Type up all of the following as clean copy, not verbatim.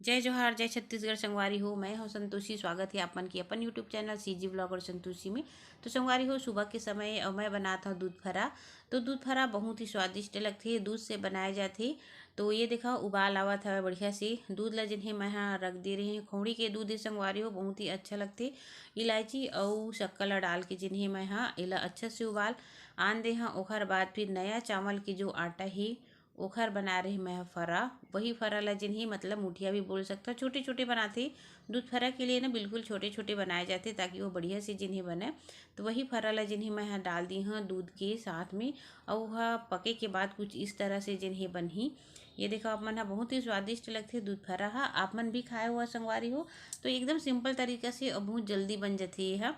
जय जोहार जय छत्तीसगढ़ संगवारी हो। मैं हूं संतोषी। स्वागत है आपन की अपन यूट्यूब चैनल सीजी ब्लॉग और संतोषी में। तो संगवारी हो, सुबह के समय और मैं बनाता हूँ दूध फरा। तो दूध फरा बहुत ही स्वादिष्ट लगती है, दूध से बनाए जाते। तो ये देखा उबाल आवत है बढ़िया से दूध ला जिन्हें मैं यहाँ रख दे रही हूँ। खोड़ी के दूध संगवारी हो बहुत ही अच्छा लगते। इलायची और शक्कर ला डाल के जिन्हें मैं यहाँ इला अच्छा से उबाल आन दे हाँ। ओखर बाद फिर नया चावल के जो आटा है ओखर बना रही मैं फरा। वही फरा ला जिन्हें मतलब मुठिया भी बोल सकता, छोटे छोटे बनाते। दूध फरा के लिए ना बिल्कुल छोटे छोटे बनाए जाते ताकि वो बढ़िया से जिन्हें बने। तो वही फरा ला जिन्हें मैं यहाँ डाल दी हूँ दूध के साथ में। और वह पके के बाद कुछ इस तरह से जिन्हें बनी। ये देखो आप मन हा बहुत ही स्वादिष्ट लगते दूध फरा हा। आप मन भी खाए हुआ संगवारी हो। तो एकदम सिंपल तरीका से और बहुत जल्दी बन जाती है यह।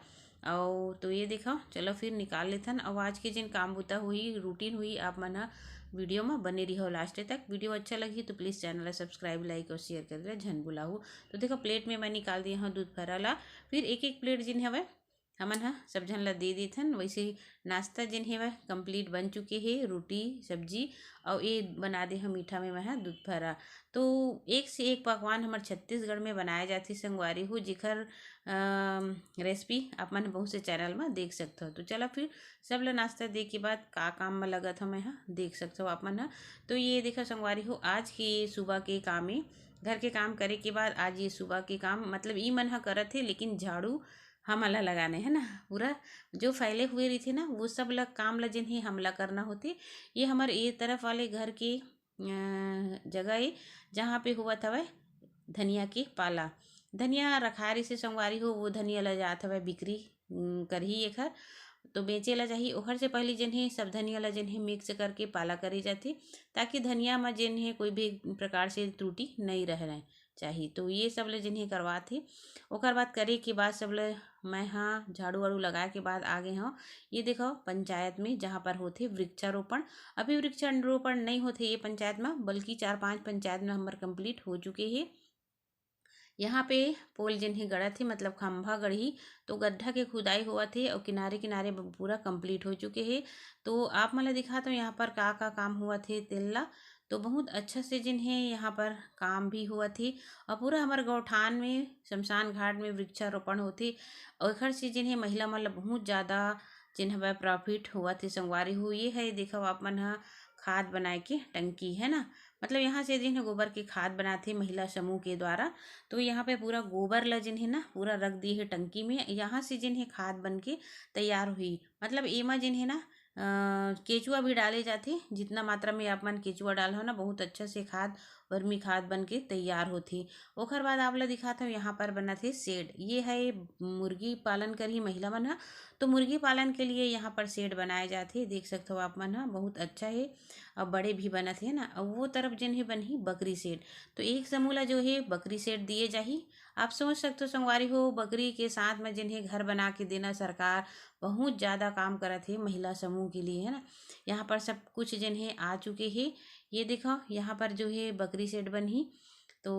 और तो ये देखा चलो फिर निकाल लेथन। और आज के जिन काम बुता हुई रूटीन हुई आप मन हा वीडियो में बने रही हो लास्ट तक। वीडियो अच्छा लगी तो प्लीज़ चैनल सब्सक्राइब लाइक और शेयर कर दे झन बुलाऊ। तो देखो प्लेट में मैं निकाल दिया हूँ दूध फरा ला। फिर एक एक प्लेट जिन हवे हमन हा सब झन ला दे देथन। वैसे ही नाश्ता जिन हेवै कंप्लीट बन चुके हैं, रोटी सब्जी और ये बना दे हम मीठा में मैं दूध फरा। तो एक से एक पकवान हमारे छत्तीसगढ़ में बनाए जाती संगवारी हो, जिखर रेसिपी आप मन बहुत से चैनल में देख सकते हो। तो चलो फिर सब ला नाश्ता दे के बाद का काम में लगत हो मैं हाँ देख सकते हो आप मन हा। तो ये देखो संगवारी हो, आज के सुबह के काम में घर के काम करे के बाद आज ये सुबह के काम मतलब ई मन हा करत थे, लेकिन झाड़ू हमला लगाने है ना। पूरा जो फैले हुए रही थे ना वो सब ला काम ला जिन्हें हमला करना होती। ये हमारे ये तरफ वाले घर की जगह है जहाँ पे हुआ था वह धनिया के पाला। धनिया रखारी से संगवारी हो, वो धनिया ला जात हवे बिक्री करही एखर। तो बेचे ला जाही ओखर से पहले जिन्हें सब धनिया ला जिन्हें मिक्स करके पाला करे जाती, ताकि धनिया में जिन्हें कोई भी प्रकार से त्रुटि नहीं रहना चाहिए। तो ये सब ले जिन्हें करवाती। ओकर बाद करे के बाद सब ले मैं हाँ झाड़ू वाड़ू लगाए के बाद आगे हाँ ये देखो पंचायत में जहाँ पर होते वृक्षारोपण। अभी वृक्षारोपण नहीं होते ये पंचायत में, बल्कि 4-5 पंचायत में हमारे कंप्लीट हो चुके हैं। यहाँ पे पोल जिन्हें गढ़ा थे मतलब खंभा गढ़ी। तो गड्ढा के खुदाई हुआ थे और किनारे किनारे पूरा कंप्लीट हो चुके हैं। तो आप मला दिखा तो यहाँ पर का काम हुआ थे तेल्ला। तो बहुत अच्छा से जिन्हें यहाँ पर काम भी हुआ थी। और पूरा हमारे गौठान में शमशान घाट में वृक्षारोपण होती। और एखर से जिन्हें महिला मतलब बहुत ज़्यादा जिन्हें प्रॉफिट हुआ थी संगवारी हुई है। देखो आप मन हा खाद बनाए के टंकी है ना, मतलब यहाँ से जिन्हें गोबर के खाद बनाते महिला समूह के द्वारा। तो यहाँ पे पूरा गोबर ला जिन्हें ना पूरा रख दी है टंकी में। यहाँ से जिन्हें खाद बन के तैयार हुई, मतलब एमा जिन्हें ना केचुआ भी डाले जाते। जितना मात्रा में आप मन केचुआ डाल हो ना बहुत अच्छा से खाद वर्मी खाद बन के तैयार होती। ओखर बाद आप ला दिखाता हूँ यहाँ पर बना थे शेड। ये है मुर्गी पालन कर ही महिला मन हा। तो मुर्गी पालन के लिए यहाँ पर शेड बनाए जाते, देख सकते हो आप मन हा बहुत अच्छा है। और बड़े भी बना थे ना। और वो तरफ जिन्हें बनी बकरी शेड। तो एक समूह ला जो है बकरी सेट दिए जाही। आप सोच सकते हो संगवारी हो, बकरी के साथ में जिन्हें घर बना के देना सरकार बहुत ज़्यादा काम करत है महिला समूह के लिए है ना। यहाँ पर सब कुछ जिन्हें आ चुके हैं। ये देखो यहाँ पर जो है बकरी सेट बनी। तो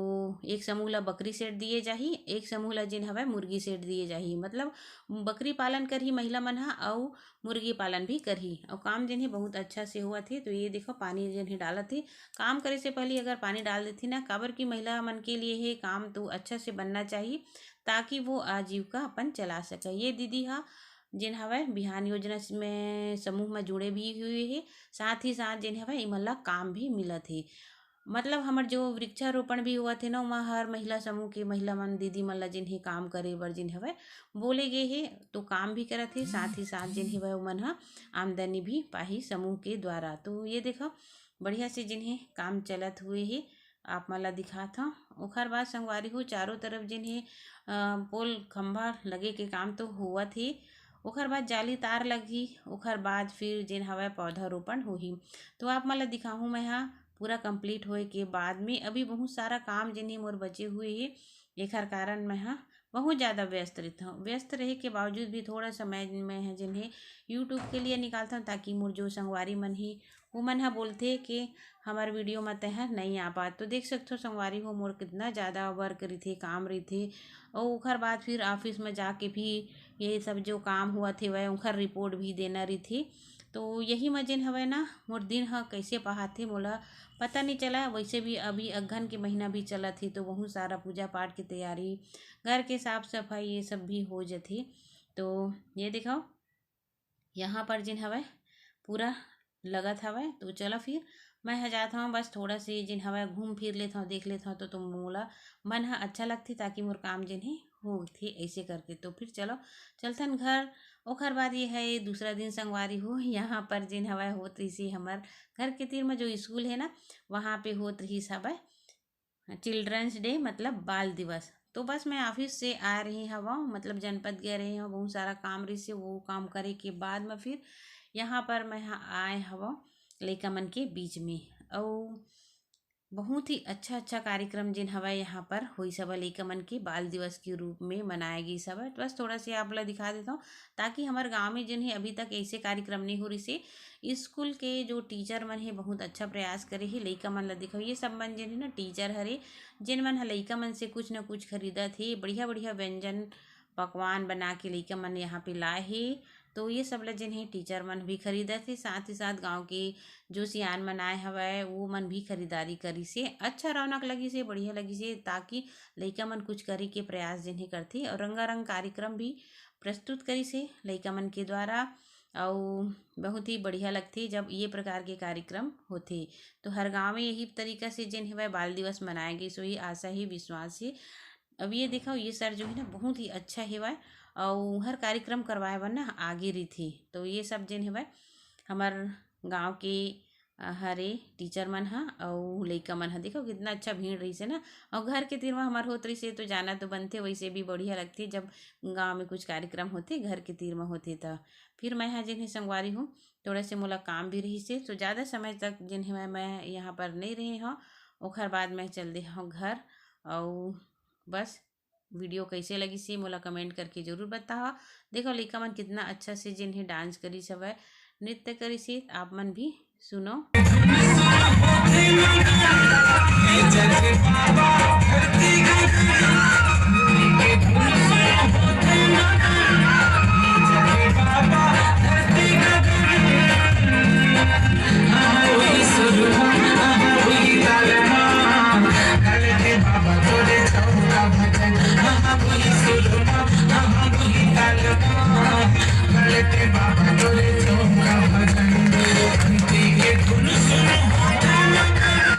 एक समूह ला बकरी सेट दिए जाही, एक समूह ला जिन हवे मुर्गी सेट दिए जाही। मतलब बकरी पालन कर ही महिला मन हा और मुर्गी पालन भी करही। और काम जिन्हें बहुत अच्छा से हुआ थे। तो ये देखो पानी जिन्हें डाला थी काम करे से पहले अगर पानी डाल देती ना, काबर की महिला मन के लिए है काम तो अच्छा से बनना चाहिए ताकि वो आजीविका अपन चला सके। ये दीदी हा जिन हवे बिहान योजना में समूह में जुड़े भी हुए है, साथ ही साथ जिन हवे इमन ला काम भी मिलत है। मतलब हमार जो वृक्षारोपण भी हुआ थे ना वहाँ हर महिला समूह के महिला मन दीदी मन ला जिन्हें काम करे बर जिन हवे बोले गए हे तो काम भी करत हे, साथ ही साथ जिन हवे मन हा आमदनी भी पाही समूह के द्वारा। तो ये देखो बढ़िया से जिन्हें काम चलत हुए ही आप मला दिखा था। ओखर बाद संगवारी हो चारों तरफ जिन्हें पोल खंभा लगे के काम तो हुआ थी। ओखर बाद जाली तार लगी, ओखर बाद फिर जिन हवा पौधा रोपण होही। तो आप मला दिखाऊँ मैं यहाँ पूरा कंप्लीट होए के बाद में अभी बहुत सारा काम जिन्हें मोर बचे हुए है। एखर कारण मैं हाँ बहुत ज़्यादा व्यस्त रहता हूँ। व्यस्त रहे के बावजूद भी थोड़ा समय मैं है जिन्हें यूट्यूब के लिए निकालता हूँ, ताकि मोर जो संगवारी मन ही वो मन हा बोलते कि हमारे वीडियो में तह नहीं आ पात। तो देख सकते हो संगवारी हो मोर कितना ज़्यादा वर्क रही थे काम रही थे। और ओखर बाद फिर ऑफिस में जाके भी ये सब जो काम हुआ थे वह ओखर रिपोर्ट भी देना रही थी। तो यही म जेन हवय ना मोर दिन ह कइसे पाहाथे मोला पता नहीं चला। वैसे भी अभी अगहन के महीना भी चलत हे तो बहुत सारा पूजा पाठ के तैयारी, घर के साफ सफाई ये सब भी हो जाथे। तो ये देखो यहाँ पर जेन हवय पूरा लगत हवय। तो चलो फिर मैं ह जात हूँ, बस थोड़ा से जेन हवय घूम फिर लेत हूँ, देख लेत हूँ तो मोला मन ह अच्छा लगथे, ताकि मोर काम जेन हे होथे ऐसे करके। तो फिर चलो चलथन घर। ओखर बाद ये है दूसरा दिन संगवारी हो, यहाँ पर जेन हवय होत रहिसे हमर घर के तीर में जो स्कूल है ना, वहाँ पे होत रहिस हवय चिल्ड्रंस डे, मतलब बाल दिवस। तो बस मैं ऑफिस से आ रही हवा, मतलब जनपद गए रही हूँ, बहुत सारा काम रही से वो काम करे के बाद में फिर यहाँ पर मैं आए हवा लइका मन के बीच में। और बहुत ही अच्छा अच्छा कार्यक्रम जिन हवा यहाँ पर हुई सब लइका मन के बाल दिवस के रूप में मनाया गई सब। तो बस थोड़ा सा आप ला दिखा देता हूँ, ताकि हमारे गांव में जिन है अभी तक ऐसे कार्यक्रम नहीं हो रही से। स्कूल के जो टीचर मन है बहुत अच्छा प्रयास करे है लइका मन ला दिखाओ। ये सब मन जिन है ना टीचर हरे, जिन मन ह लइका मन से कुछ न कुछ खरीदत हे, बढ़िया बढ़िया व्यंजन पकवान बना के लइका मन यहाँ पे लाए हे। तो ये सब ला जिन है टीचर मन भी खरीदत हे, साथ ही साथ गांव के जो सियान मन आए हवय वो मन भी खरीदारी करी से। अच्छा रौनक लगी से, बढ़िया लगी से, ताकि लइका मन कुछ करे के प्रयास जिन्हें करथे। और रंगारंग कार्यक्रम भी प्रस्तुत करी से लइका मन के द्वारा। और बहुत ही बढ़िया लगथे जब ये प्रकार के कार्यक्रम होथे। तो हर गांव में यही तरीका से जिन हवय बाल दिवस मनाए गए, सो ही आशा ही विश्वास है। अब ये देखो ये सर जो है ना बहुत ही अच्छा हेवय, और हर कार्यक्रम करवाए बर ना आगे रही थी। तो ये सब जिन हेवय हमार गांव के हरे टीचर मन ह और लइका मन ह, देखो कितना अच्छा भीड़ रही से ना। और घर के तीर में हमार होत रही से तो जाना तो बनते, वैसे भी बढ़िया लगती जब गांव में कुछ कार्यक्रम होते, घर के तीर में होते। तो फिर मैं यहाँ जिन्हें संगवारी हूँ, थोड़ा से मोला काम भी रही से, तो ज़्यादा समय तक जिन्हें मैं यहाँ पर नहीं रही हूँ। ओखर बाद मैं चल दे हूँ घर। और बस वीडियो कैसे लगी से मोला कमेंट करके जरूर बताओ। देखो लइका मन कितना अच्छा से जिन्हें डांस करी सब है, नृत्य करी से, आप मन भी सुनो। बाबा